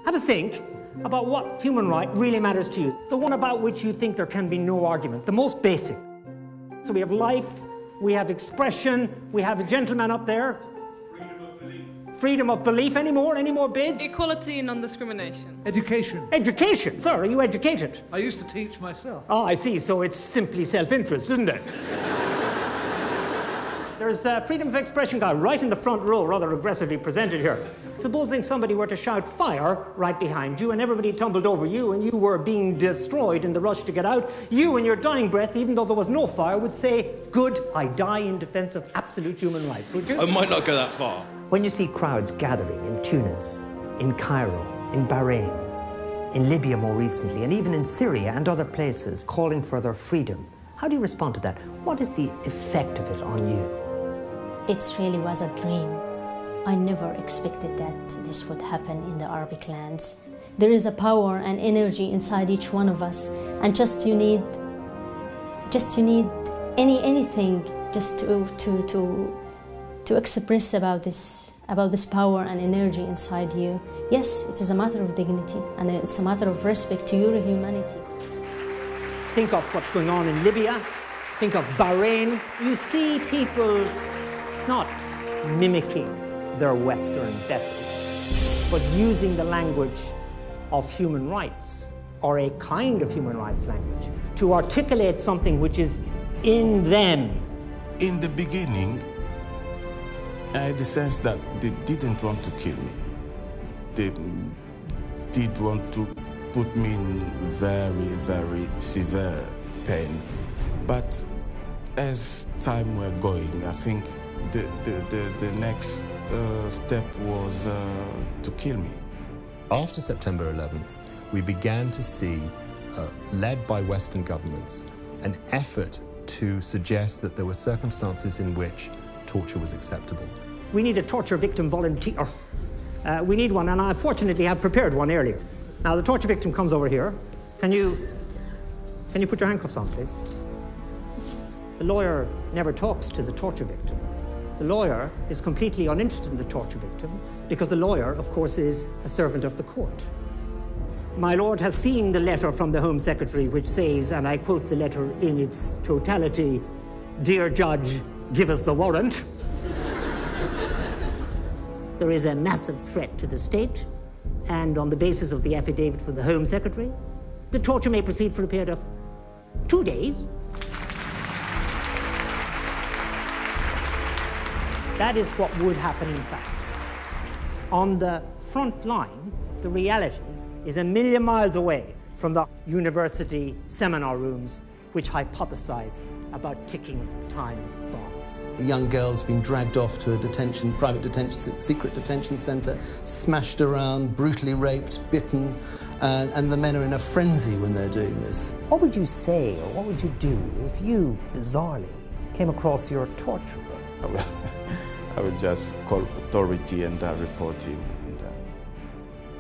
Have a think about what human right really matters to you. The one about which you think there can be no argument, the most basic. So we have life, we have expression, we have a gentleman up there. Freedom of belief. Freedom of belief, any more bids? Equality and non-discrimination. Education. Education, sir, are you educated? I used to teach myself. Oh, I see, so it's simply self-interest, isn't it? There's a freedom of expression guy right in the front row, rather aggressively presented here. Supposing somebody were to shout fire right behind you and everybody tumbled over you and you were being destroyed in the rush to get out, you in your dying breath, even though there was no fire, would say, good, I die in defense of absolute human rights, would you? I might not go that far. When you see crowds gathering in Tunis, in Cairo, in Bahrain, in Libya more recently, and even in Syria and other places calling for their freedom, how do you respond to that? What is the effect of it on you? It really was a dream. I never expected that this would happen in the Arabic lands. There is a power and energy inside each one of us, and just you need anything just to express about this power and energy inside you. Yes, it is a matter of dignity, and it's a matter of respect to your humanity. Think of what's going on in Libya. Think of Bahrain. You see people not mimicking their Western betters, but using the language of human rights, or a kind of human rights language, to articulate something which is in them. In the beginning, I had the sense that they didn't want to kill me. They did want to put me in very, very severe pain. But as time were going, I think the next step was to kill me. After September 11th, we began to see, led by Western governments, an effort to suggest that there were circumstances in which torture was acceptable. We need a torture victim volunteer. We need one, and I fortunately have prepared one earlier. Now, the torture victim comes over here. Can you put your handcuffs on, please? The lawyer never talks to the torture victim. The lawyer is completely uninterested in the torture victim because the lawyer, of course, is a servant of the court. My lord has seen the letter from the Home Secretary which says, and I quote the letter in its totality, "Dear Judge, give us the warrant." There is a massive threat to the state, and on the basis of the affidavit from the Home Secretary, the torture may proceed for a period of 2 days. That is what would happen in fact. On the front line, the reality is a million miles away from the university seminar rooms which hypothesize about ticking time bombs. A young girl's been dragged off to a private detention, secret detention centre, smashed around, brutally raped, bitten, and the men are in a frenzy when they're doing this. What would you say, or what would you do if you, bizarrely, came across your torturer? I would just call authority and report him.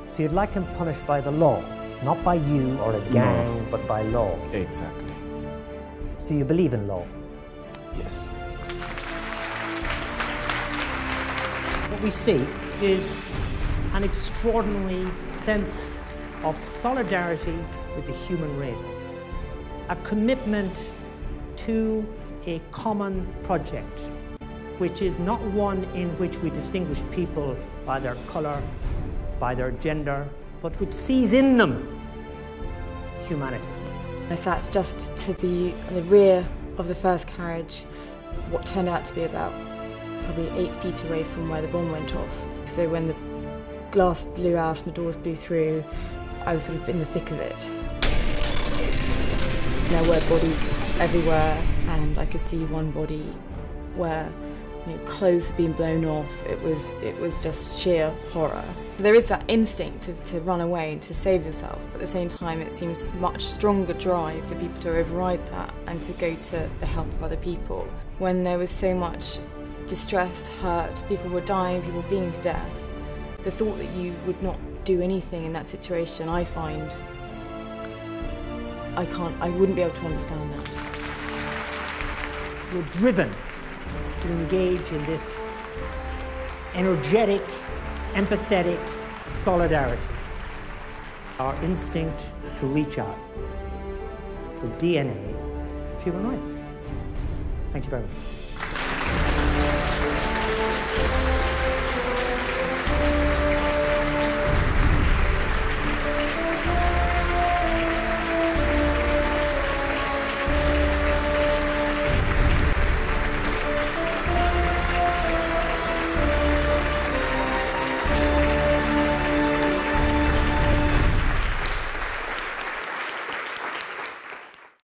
So you'd like him punished by the law, not by you or a gang, No. but by law? Exactly. So you believe in law? Yes. What we see is an extraordinary sense of solidarity with the human race, a commitment to a common project, which is not one in which we distinguish people by their colour, by their gender, but which sees in them humanity. I sat just to the rear of the first carriage, what turned out to be about probably 8 feet away from where the bomb went off. So when the glass blew out and the doors blew through, I was sort of in the thick of it. There were bodies everywhere, and I could see one body where clothes had been blown off. It was just sheer horror. There is that instinct to run away and to save yourself, but at the same time it seems much stronger drive for people to override that and to go to the help of other people. When there was so much distress, hurt, people were dying, people were bleeding to death, the thought that you would not do anything in that situation, I find, I wouldn't be able to understand that. You're driven to engage in this energetic, empathetic solidarity Our instinct to reach out, the DNA of human rights. Thank you very much.